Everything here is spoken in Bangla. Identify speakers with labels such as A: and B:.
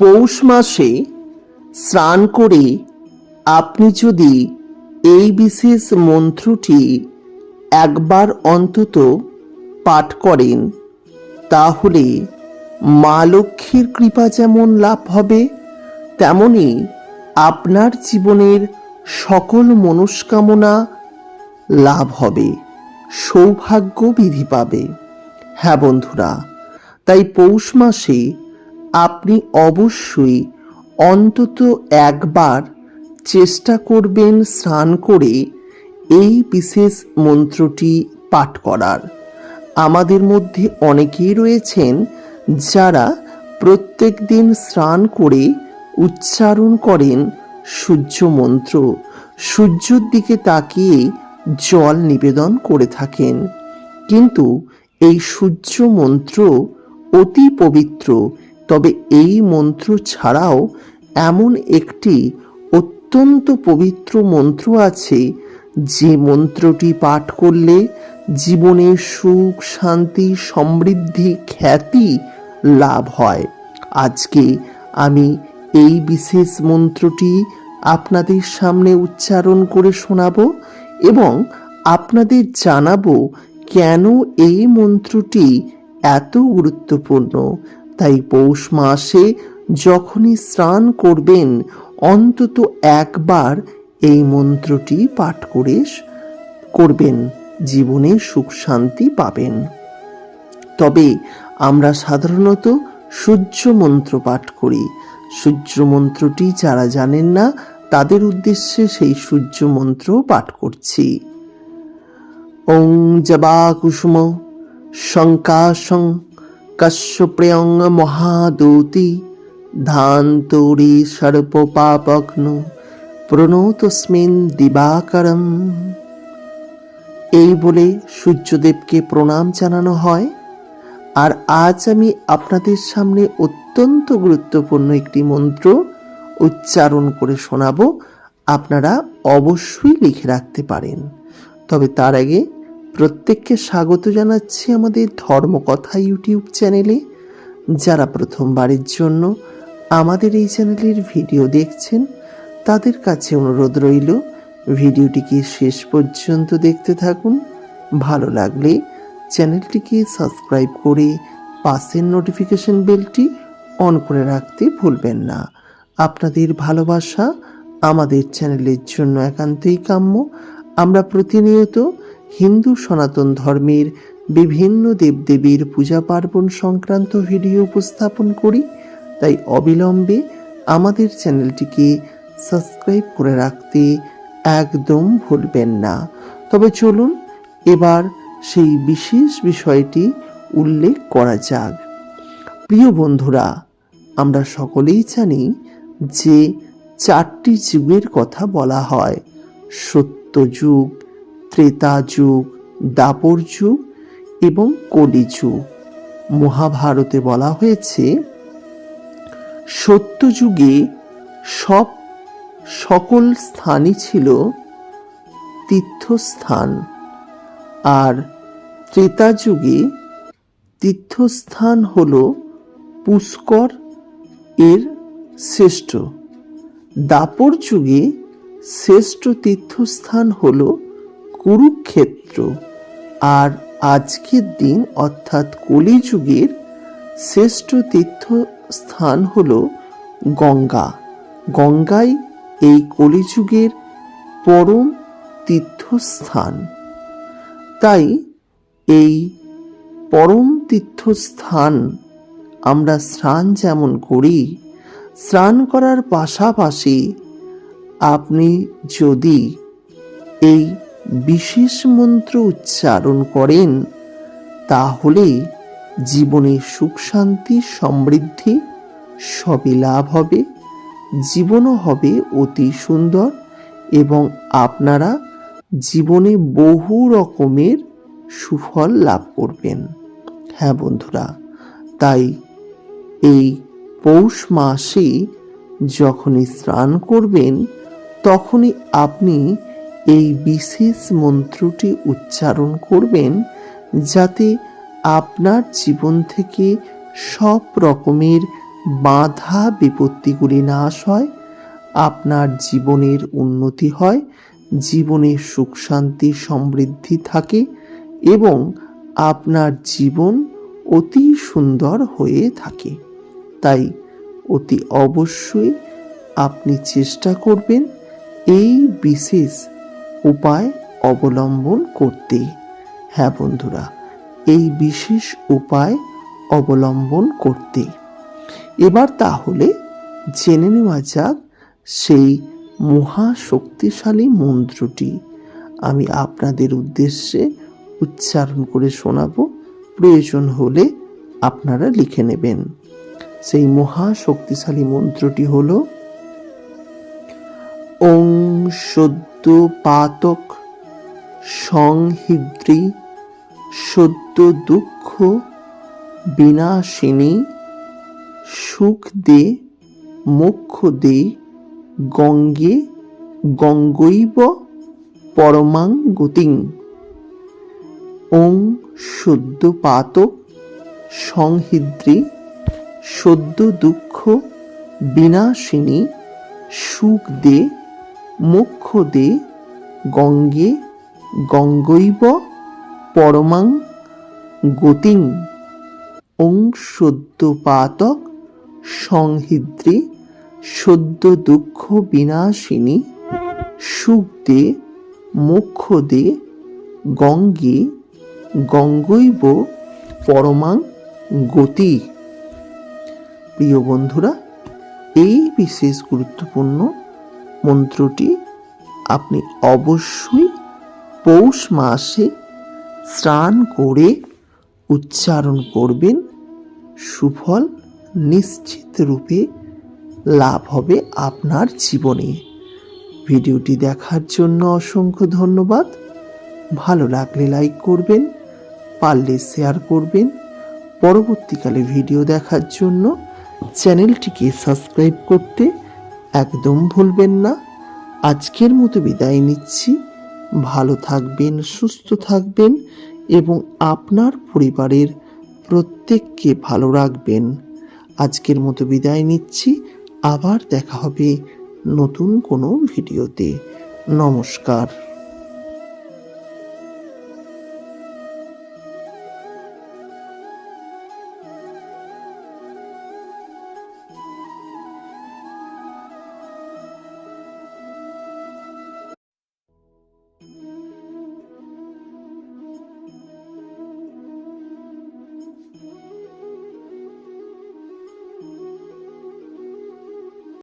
A: পৌষ মাসে স্নান করে আপনি যদি এই বিশেষ মন্ত্রটি একবার অন্তত পাঠ করেন, তাহলে মা লক্ষ্মীর কৃপা যেমন লাভ হবে, তেমনি আপনার জীবনের সকল মনস্কামনা লাভ হবে, সৌভাগ্য বৃদ্ধি পাবে। হ্যাঁ বন্ধুরা, তাই পৌষ মাসে আপনি অবশ্যই অন্তত একবার চেষ্টা করবেন স্নান করে এই বিশেষ মন্ত্রটি পাঠ করার। আমাদের মধ্যে অনেকেই রয়েছেন যারা প্রত্যেক দিন স্নান করে উচ্চারণ করেন সূর্য মন্ত্র, সূর্যের দিকে তাকিয়ে জল নিবেদন করে থাকেন। কিন্তু এই সূর্য মন্ত্র অতি পবিত্র, তবে এই মন্ত্র ছাড়াও এমন একটি অত্যন্ত পবিত্র মন্ত্র আছে, যে মন্ত্রটি পাঠ করলে জীবনে সুখ, শান্তি, সমৃদ্ধি, খ্যাতি লাভ হয়। আজকে আমি এই বিশেষ মন্ত্রটি আপনাদের সামনে উচ্চারণ করে শোনাবো এবং আপনাদের জানাবো কেন এই মন্ত্রটি এত গুরুত্বপূর্ণ। তাই পৌষ মাসে যখনই স্নান করবেন, অন্তত একবার এই মন্ত্রটি পাঠ করবেন, জীবনে সুখ শান্তি পাবেন। তবে আমরা সাধারণত সূর্য মন্ত্র পাঠ করি। সূর্য মন্ত্রটি যারা জানেন না, তাদের উদ্দেশ্যে সেই সূর্য মন্ত্র পাঠ করছি। ওং জবা কুসুম শঙ্কাশং কশ্যপ্রেয়ং মহাদূতি ধান্তরি সর্প পাপগ্ন প্রণতস্মিন দিবাকরম। এই বলে সূর্যদেবকে প্রণাম জানানো হয়। আর আজ আমি আপনাদের সামনে অত্যন্ত গুরুত্বপূর্ণ একটি মন্ত্র উচ্চারণ করে শোনাবো। আপনারা অবশ্যই লিখে রাখতে পারেন। তবে তার আগে প্রত্যেককে স্বাগত জানাচ্ছি আমাদের ধর্মকথা ইউটিউব চ্যানেলে। যারা প্রথমবারের জন্য আমাদের এই চ্যানেলের ভিডিও দেখছেন, তাদের কাছে অনুরোধ রইল ভিডিওটিকে শেষ পর্যন্ত দেখতে থাকুন। ভালো লাগলে চ্যানেলটিকে সাবস্ক্রাইব করে পাশের নোটিফিকেশন বেলটি অন করে রাখতে ভুলবেন না। আপনাদের ভালোবাসা আমাদের চ্যানেলের জন্য একান্তই কাম্য। আমরা প্রতিনিয়ত হিন্দু সনাতন ধর্মের বিভিন্ন দেবদেবীর পূজা পার্বণ সংক্রান্ত ভিডিও উপস্থাপন করি। তাই অবিলম্বে আমাদের চ্যানেলটিকে সাবস্ক্রাইব করে রাখতে একদম ভুলবেন না। তবে চলুন এবার সেই বিশেষ বিষয়টি উল্লেখ করা যাক। প্রিয় বন্ধুরা, আমরা সকলেই জানি যে 4টি যুগের কথা বলা হয়: সত্যযুগ, ত্রেতা যুগ, দ্বাপর যুগ এবং কলিযুগ। মহাভারতে বলা হয়েছে সত্যযুগে সকল স্থানই ছিল তীর্থস্থান, আর ত্রেতা যুগে তীর্থস্থান হল পুষ্কর এর শ্রেষ্ঠ। দ্বাপর যুগে শ্রেষ্ঠ তীর্থস্থান হল কুরুক্ষেত্র, আর আজকের দিন অর্থাৎ কলিযুগের শ্রেষ্ঠ তীর্থস্থান হল গঙ্গা। গঙ্গাই এই কলিযুগের পরম তীর্থস্থান। তাই এই পরম তীর্থস্থান আমরা স্নান যেমন করি, স্নান করার পাশাপাশি আপনি যদি এই বিশেষ মন্ত্র উচ্চারণ করেন, তাহলে জীবনে সুখ শান্তি সমৃদ্ধি সবই লাভ হবে, জীবনও হবে অতি সুন্দর এবং আপনারা জীবনে বহু রকমের সুফল লাভ করবেন। হ্যাঁ বন্ধুরা, তাই এই পৌষ মাসে যখনই স্নান করবেন, তখনই আপনি এই বিশেষ মন্ত্রটি উচ্চারণ করবেন, যাতে আপনার জীবন থেকে সব রকমের বাধা বিপত্তিগুলি নাশ হয়, আপনার জীবনের উন্নতি হয়, জীবনে সুখ শান্তি সমৃদ্ধি থাকে এবং আপনার জীবন অতি সুন্দর হয়ে থাকে। তাই অতি অবশ্যই আপনি চেষ্টা করবেন এই বিশেষ উপায় অবলম্বন করতে। হ্যাঁ বন্ধুরা, এই বিশেষ উপায় অবলম্বন করতে। এবার তাহলে জেনে নেওয়া যাক সেই মহাশক্তিশালী মন্ত্রটি। আমি আপনাদের উদ্দেশ্যে উচ্চারণ করে শোনাবো, প্রয়োজন হলে আপনারা লিখে নেবেন। সেই মহাশক্তিশালী মন্ত্রটি হল ওং সদ্য পাতক সংহিদ্রি সদ্য দুঃখ বিনাশিনী সুখ দে মোক্ষ দে গঙ্গে গঙ্গৈব পরমাং গতিং। ওং সদ্য পাতক সংহিদ্রি সদ্য দুঃখ বিনাশিনী সুখ দে মোক্ষ দে গঙ্গে গঙ্গৈব পরমাং গতিং। ওং সদ্য পাতক সংহিদ্রি সদ্য দুঃখ বিনাশিনী সুখ দে মোক্ষ দে গঙ্গে গঙ্গৈব পরমাং গতি। প্রিয় বন্ধুরা, এই বিশেষ গুরুত্বপূর্ণ মন্ত্রটি আপনি অবশ্যই পৌষ মাসে স্নান করে উচ্চারণ করবেন। সুফল নিশ্চিত রূপে লাভ হবে আপনার জীবনে। ভিডিওটি দেখার জন্য অসংখ্য ধন্যবাদ। ভালো লাগলে লাইক করবেন, পারলে শেয়ার করবেন। পরবর্তীকালে ভিডিও দেখার জন্য চ্যানেলটিকে সাবস্ক্রাইব করতে একদম ভুলবেন না। আজকের মতো বিদায় নিচ্ছি। ভালো থাকবেন, সুস্থ থাকবেন এবং আপনার পরিবারের প্রত্যেককে ভালো রাখবেন। আজকের মতো বিদায় নিচ্ছি। আবার দেখা হবে নতুন কোনো ভিডিওতে। নমস্কার।